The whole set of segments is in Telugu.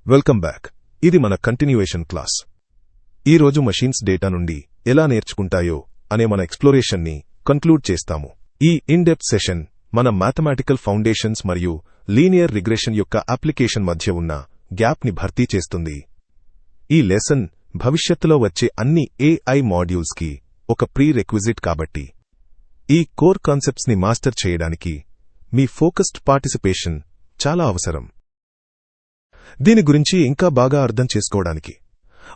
Welcome back. ఇది మన కంటిన్యూయేషన్ క్లాస్. ఈరోజు మషీన్స్ డేటా నుండి ఎలా నేర్చుకుంటాయో అనే మన ఎక్స్ప్లోరేషన్ని కంక్లూడ్ చేస్తాము. ఈ ఇన్-డెప్త్ సెషన్ మన మ్యాథమెటికల్ ఫౌండేషన్స్ మరియు లీనియర్ రిగ్రెషన్ యొక్క అప్లికేషన్ మధ్య ఉన్న గ్యాప్ని భర్తీ చేస్తుంది. ఈ లెసన్ భవిష్యత్తులో వచ్చే అన్ని AI మాడ్యూల్స్కి ఒక ప్రీ రిక్విజిట్ కాబట్టి ఈ కోర్ కాన్సెప్ట్స్ని మాస్టర్ చేయడానికి మీ ఫోకస్డ్ పార్టిసిపేషన్ చాలా అవసరం. దీని గురించి ఇంకా బాగా అర్థం చేసుకోవడానికి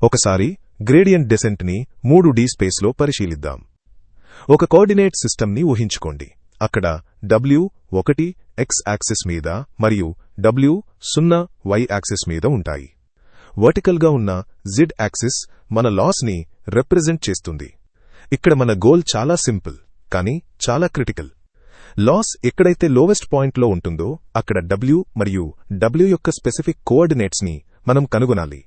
ఒకసారి గ్రేడియంట్ డెసెంట్ని 3D స్పేస్లో పరిశీలిద్దాం. ఒక కోఆర్డినేట్ సిస్టమ్ని ఊహించుకోండి. అక్కడ W1 X యాక్సిస్ మీద మరియు W0 Y యాక్సిస్ మీద ఉంటాయి. వర్టికల్గా ఉన్న Z యాక్సిస్ మన లాస్ని రిప్రజెంట్ చేస్తుంది. ఇక్కడ మన గోల్ చాలా సింపుల్ కానీ చాలా క్రిటికల్. లాస్ ఎక్కడైతే లోవెస్ట్ పాయింట్లో ఉంటుందో అక్కడ W మరియు W యొక్క స్పెసిఫిక్ కోఆర్డినేట్స్ని మనం కనుగొనాలి.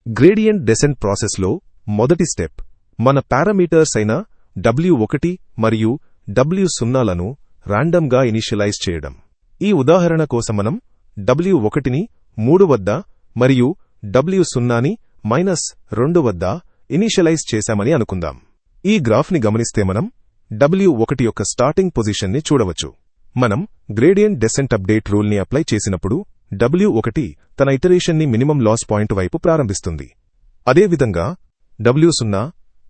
గ్రేడియంట్ డెసెంట్ ప్రాసెస్లో మొదటి స్టెప్ మన పారామీటర్స్ అయిన W1 మరియు W0లను ర్యాండమ్గా ఇనిషియలైజ్ చేయడం. ఈ ఉదాహరణ కోసం మనం W1ని 3 వద్ద మరియు W0ని -2 వద్ద ఇనిషియలైజ్ చేశామని అనుకుందాం. ఈ గ్రాఫ్ని గమనిస్తే మనం W1 యొక్క స్టార్టింగ్ పొజిషన్ని చూడవచ్చు. మనం గ్రేడియంట్ డెసెంట్ అప్డేట్ రూల్ని అప్లై చేసినప్పుడు W1 తన ఇటరేషన్ని మినిమం లాస్ పాయింట్ వైపు ప్రారంభిస్తుంది. అదేవిధంగా W0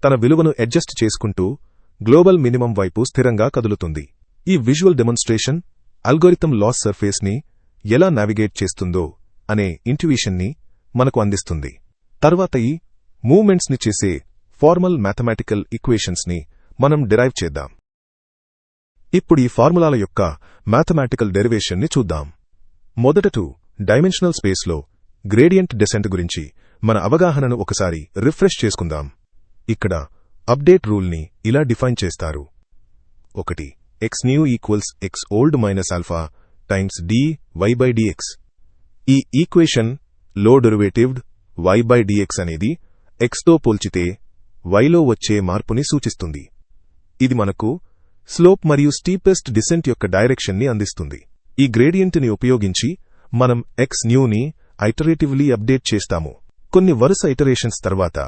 తన విలువను అడ్జస్ట్ చేసుకుంటూ గ్లోబల్ మినిమం వైపు స్థిరంగా కదులుతుంది. ఈ విజువల్ డెమాన్స్ట్రేషన్ అల్గోరిథం లాస్ సర్ఫేస్ని ఎలా నావిగేట్ చేస్తుందో అనే ఇంట్యూయిషన్ని మనకు అందిస్తుంది. తర్వాత ఈ మూవ్మెంట్స్ని చేసే ఫార్మల్ మ్యాథమెటికల్ ఈక్వేషన్స్ని మనం డిరైవ్ చేద్దాం. ఇప్పుడు ఈ ఫార్ములాల యొక్క మ్యాథమెటికల్ డెరివేషన్ని చూద్దాం. మొదట 2 డైమెన్షనల్ స్పేస్లో గ్రేడియంట్ డెసెంట్ గురించి మన అవగాహనను ఒకసారి రిఫ్రెష్ చేసుకుందాం. ఇక్కడ అప్డేట్ రూల్ని ఇలా డిఫైన్ చేస్తారు. 1 x new equals x old minus alpha times dy by dx. ఈ ఈక్వేషన్ లో డెరివేటివ్డ్ y by dx అనేది x తో పోల్చితే y లో వచ్చే మార్పుని సూచిస్తుంది. ఇది మనకు స్లోప్ మరియు స్టీపెస్ట్ డిసెంట్ యొక్క డైరెక్షన్ని అందిస్తుంది. ఈ గ్రేడియంట్ని ఉపయోగించి మనం x న్యూని ఐటరేటివ్లీ అప్డేట్ చేస్తాము. కొన్ని వరుస ఇటరేషన్స్ తర్వాత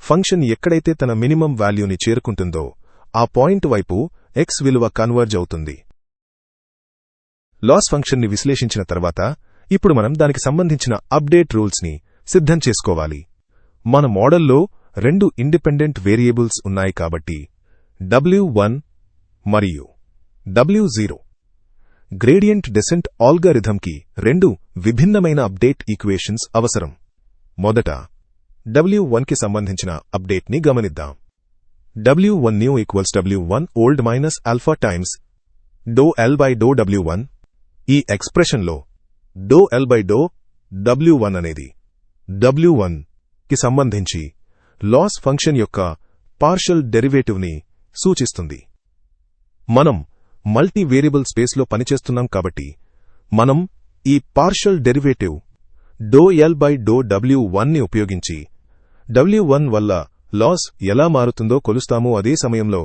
ఫంక్షన్ ఎక్కడైతే తన మినిమం వాల్యూని చేరుకుంటుందో ఆ పాయింట్ వైపు x విలువ కన్వర్జ్ అవుతుంది. లాస్ ఫంక్షన్ని విశ్లేషించిన తర్వాత ఇప్పుడు మనం దానికి సంబంధించిన అప్డేట్ రూల్స్ని సిద్ధం చేసుకోవాలి. మన మోడల్లో 2 ఇండిపెండెంట్ వేరియబుల్స్ ఉన్నాయి కాబట్టి W1 మరియు W0 గ్రేడియంట్ డెసెంట్ ఆల్గారిథంకి 2 విభిన్నమైన అప్డేట్ ఈక్వేషన్స్ అవసరం. మొదట W1కి సంబంధించిన అప్డేట్ని గమనిద్దాం. W1 new equals W1 old minus alpha times ∂L by ∂W1. ఈ ఎక్స్ప్రెషన్లో ∂L by ∂W1 అనేది W1 కి సంబంధించి లాస్ ఫంక్షన్ యొక్క పార్షల్ డెరివేటివ్ని సూచిస్తుంది. మనం మల్టీ వేరియబుల్ స్పేస్లో పనిచేస్తున్నాం కాబట్టి మనం ఈ పార్షల్ డెరివేటివ్ ∂L by ∂W1ని ఉపయోగించి W1 వల్ల లాస్ ఎలా మారుతుందో కొలుస్తాము. అదే సమయంలో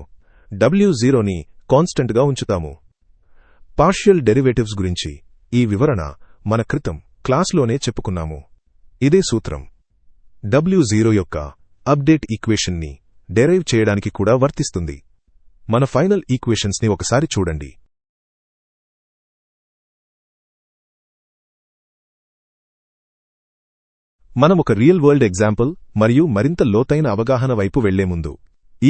W0ని కాన్స్టెంట్గా ఉంచుతాము. పార్షియల్ డెరివేటివ్స్ గురించి ఈ వివరణ మన క్రితం క్లాస్లోనే చెప్పుకున్నాము. ఇదే సూత్రం W0 యొక్క అప్డేట్ ఈక్వేషన్ని డెరైవ్ చేయడానికి కూడా వర్తిస్తుంది. మన ఫైనల్ ఈక్వేషన్స్ని ఒకసారి చూడండి. మనం ఒక రియల్ వరల్డ్ ఎగ్జాంపుల్ మరియు మరింత లోతైన అవగాహన వైపు వెళ్లే ముందు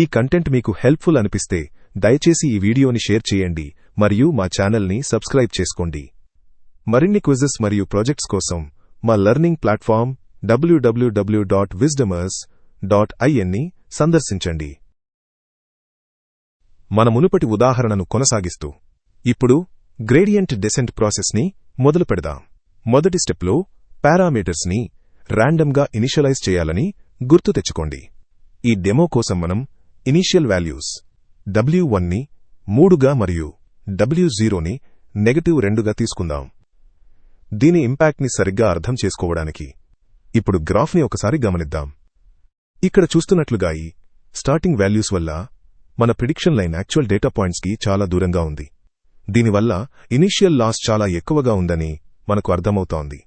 ఈ కంటెంట్ మీకు హెల్ప్ఫుల్ అనిపిస్తే దయచేసి ఈ వీడియోని షేర్ చేయండి మరియు మా ఛానల్ని సబ్స్క్రైబ్ చేసుకోండి. మరిన్ని క్విజెస్ మరియు ప్రాజెక్ట్స్ కోసం మా లెర్నింగ్ ప్లాట్ఫామ్ www.wisdomers.in ని సందర్శించండి. మన మునుపటి ఉదాహరణను కొనసాగిస్తూ ఇప్పుడు గ్రేడియంట్ డెసెంట్ ప్రాసెస్ని మొదలు పెడదాం. మొదటి స్టెప్లో పారామీటర్స్ని ర్యాండమ్గా ఇనిషియలైజ్ చేయాలని గుర్తు తెచ్చుకోండి. ఈ డెమో కోసం మనం ఇనీషియల్ వాల్యూస్ W1ని 3గా మరియు W0ని -2గా తీసుకుందాం. దీని ఇంపాక్ట్ని సరిగ్గా అర్థం చేసుకోవడానికి ఇప్పుడు గ్రాఫ్ని ఒకసారి గమనిద్దాం. ఇక్కడ చూస్తున్నట్లుగా ఈ స్టార్టింగ్ వాల్యూస్ వల్ల మన ప్రిడిక్షన్ లైన్ యాక్చువల్ డేటా పాయింట్స్కి చాలా దూరంగా ఉంది. దీనివల్ల ఇనీషియల్ లాస్ చాలా ఎక్కువగా ఉందని మనకు అర్థమవుతోంది.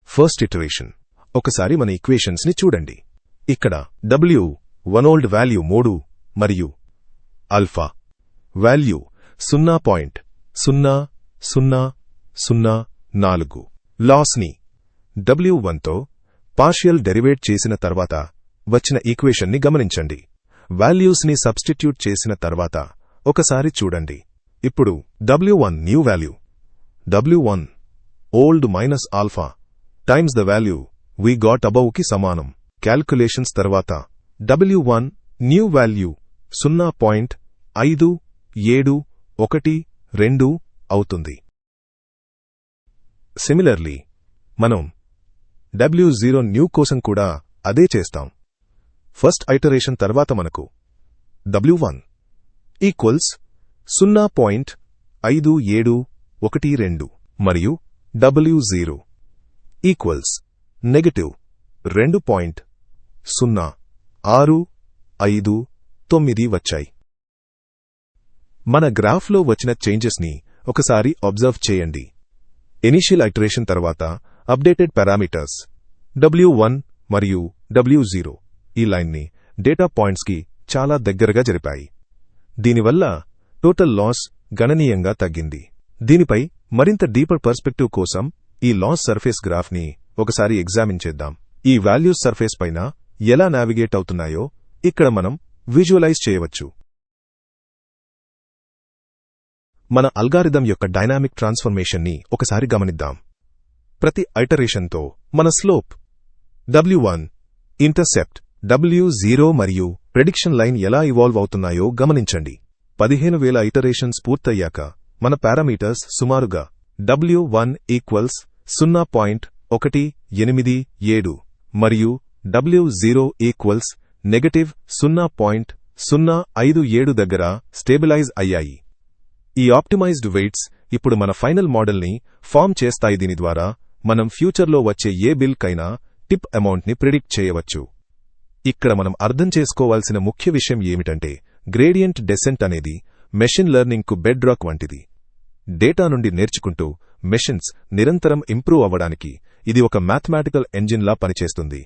First iteration. ఒకసారి మన ఈక్వేషన్స్ ని చూడండి. ఇక్కడ W1 ఓల్డ్ వాల్యూ 3 మరియు ఆల్ఫా వాల్యూ 0.0004. లాస్ ని W1 తో పార్షియల్ డెరివేట్ చేసిన తర్వాత వచ్చిన ఈక్వేషన్ ని గమనించండి. వాల్యూస్ ని సబ్స్టిట్యూట్ చేసిన తర్వాత ఒకసారి చూడండి. ఇప్పుడు W1 new value W1 old minus alpha times the value we got above కి సమానం. క్యాల్కులేషన్స్ తర్వాత W1 న్యూ వాల్యూ 0.5712 అవుతుంది. సిమిలర్లీ మనం W0 న్యూ కోసం కూడా అదే చేస్తాం. ఫస్ట్ ఐటరేషన్ తర్వాత మనకు W1 ఈక్వల్స్ 0.5712 మరియు W0 ఈక్వల్స్ -2.0659 వచ్చాయి. మన గ్రాఫ్లో వచ్చిన చేంజెస్ ని ఒకసారి అబ్జర్వ్ చేయండి. ఇనిషియల్ ఐటరేషన్ తర్వాత అప్డేటెడ్ పారామీటర్స్ W1 మరియు W0 ఈ లైన్ ని డేటా పాయింట్స్ కి చాలా దగ్గరగా జరిపాయి. దీనివల్ల టోటల్ లాస్ గణనీయంగా తగ్గింది. దీనిపై మరింత డీపర్ పర్స్పెక్టివ్ కోసం ఈ లాస్ సర్ఫేస్ గ్రాఫ్ ని ఒకసారి ఎగ్జామిన్ చేద్దాం. ఈ వాల్యూస్ సర్ఫేస్ పైన ఎలా నావిగేట్ అవుతున్నాయో ఇక్కడ మనం విజువలైజ్ చేయవచ్చు. మన అల్గారిథం యొక్క డైనామిక్ ట్రాన్స్ఫర్మేషన్ ని ఒకసారి గమనిద్దాం. ప్రతి ఐటరేషన్తో మన స్లోప్ W1, ఇంటర్సెప్ట్ W0 మరియు ప్రెడిక్షన్ లైన్ ఎలా ఇవాల్వ్ అవుతున్నాయో గమనించండి. 15,000 ఐటరేషన్స్ పూర్తయ్యాక మన పారామీటర్స్ సుమారుగా W1 ఈక్వల్స్ 0.187 మరియు W0 ఈక్వల్స్ -0.057 దగ్గర స్టేబిలైజ్ అయ్యాయి. ఈ ఆప్టిమైజ్డ్ వెయిట్స్ ఇప్పుడు మన ఫైనల్ మోడల్ని ఫార్మ్ చేస్తాయి. దీని ద్వారా మనం ఫ్యూచర్లో వచ్చే ఏ బిల్ కైనా టిప్ అమౌంట్ ని ప్రిడిక్ట్ చేయవచ్చు. ఇక్కడ మనం అర్థం చేసుకోవాల్సిన ముఖ్య విషయం ఏమిటంటే గ్రేడియంట్ డెసెంట్ అనేది మెషిన్ లెర్నింగ్ కు బెడ్ రాక్ వంటిది. డేటా నుండి నేర్చుకుంటూ మెషిన్స్ నిరంతరం ఇంప్రూవ్ అవ్వడానికి ఇది ఒక మ్యాథమెటికల్ ఎంజిన్ లా పనిచేస్తుంది.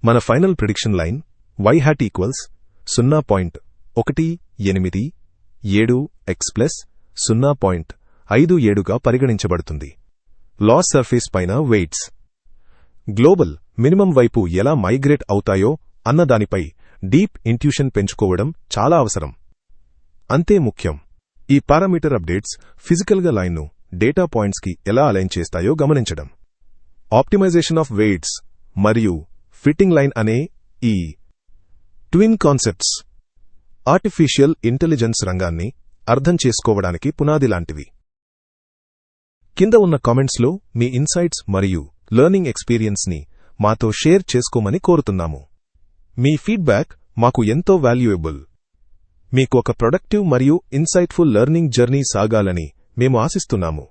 మన final prediction line y hat equals 0.187x plus 0.57గా పరిగణించబడుతుంది. లాస్ సర్ఫేస్ పైన వెయిట్స్ గ్లోబల్ మినిమం వైపు ఎలా మైగ్రేట్ అవుతాయో అన్నదానిపై డీప్ ఇంట్యూషన్ పెంచుకోవడం చాలా అవసరం. అంతే ముఖ్యం, ఈ పారామీటర్ అప్డేట్స్ ఫిజికల్గా లైన్ను డేటా పాయింట్స్ కి ఎలా అలైన్ చేస్తాయో గమనించడం. ఆప్టిమైజేషన్ ఆఫ్ వెయిట్స్ మరియు ఫిట్టింగ్ లైన్ అనే ఈ ట్విన్ కాన్సెప్ట్స్ ఆర్టిఫిషియల్ ఇంటెలిజెన్స్ రంగాన్ని అర్థం చేసుకోవడానికి పునాది లాంటివి. కింద ఉన్న కామెంట్స్లో మీ ఇన్సైట్స్ మరియు లెర్నింగ్ ఎక్స్పీరియన్స్ ని మాతో షేర్ చేసుకోమని కోరుతున్నాము. మీ ఫీడ్బ్యాక్ మాకు ఎంతో వాల్యుయబుల్. మీకు ఒక ప్రొడక్టివ్ మరియు ఇన్సైట్ఫుల్ లెర్నింగ్ జర్నీ సాగాలని మేము ఆశిస్తున్నాము.